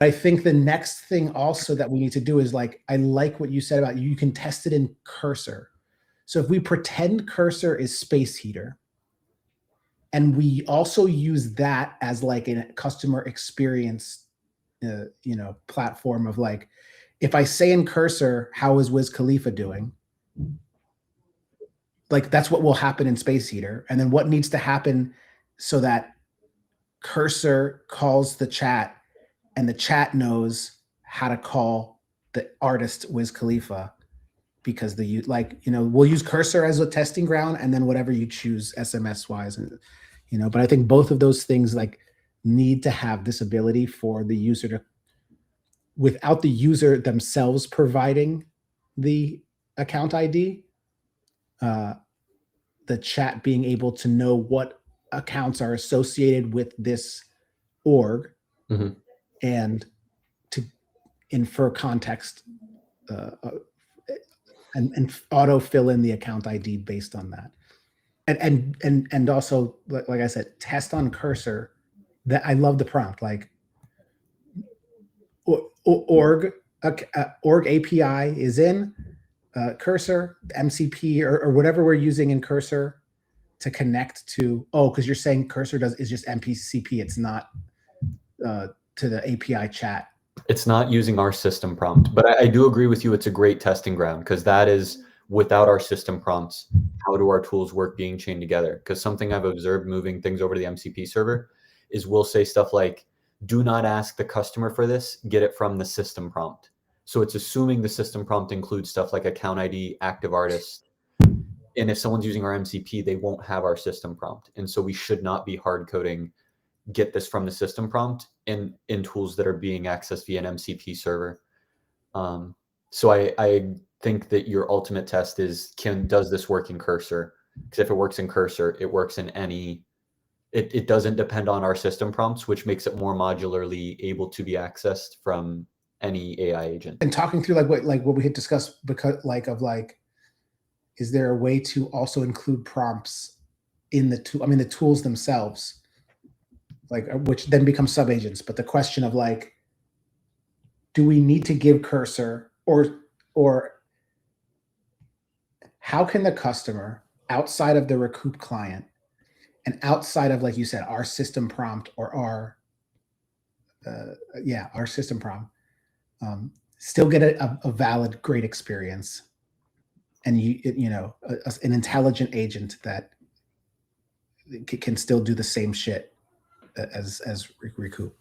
I think the next thing also that we need to do is like, I like what you said about you can test it in cursor. So if we pretend cursor is space heater, and we also use that as like a customer experience, platform of like, if I say in cursor, how is Wiz Khalifa doing? Like that's what will happen in space heater. And then what needs to happen so that cursor calls the chat and the chat knows how to call the artist Wiz Khalifa, because we'll use cursor as a testing ground, and then whatever you choose SMS wise, and but I think both of those things like need to have this ability for the user to, without the user themselves providing the account ID, the chat being able to know what accounts are associated with this org, Mhm. and to infer context, and auto fill in the account ID based on that. And also, like I said, test on cursor. That I love the prompt, like org API is in cursor, MCP, or whatever we're using in cursor to connect to. Oh, because you're saying cursor is just MCP. It's not to the API chat. It's not using our system prompt, but I do agree with you. It's a great testing ground, because that is without our system prompts. How do our tools work being chained together? Because something I've observed moving things over to the MCP server is we'll say stuff like, do not ask the customer for this, get it from the system prompt. So it's assuming the system prompt includes stuff like account ID, active artist. And if someone's using our MCP, they won't have our system prompt. And so we should not be hard coding get this from the system prompt in tools that are being accessed via an MCP server. So I think that your ultimate test is, does this work in cursor? Because if it works in cursor, it works in any, it doesn't depend on our system prompts, which makes it more modularly able to be accessed from any AI agent. And talking through what we had discussed, because is there a way to also include prompts in the tool? I mean, the tools themselves, which then become subagents. But the question of like, do we need to give cursor, or how can the customer, outside of the Recoup client and outside of, like you said, our system prompt or our system prompt, still get a valid, great experience, and an intelligent agent that can still do the same shit as Recoup?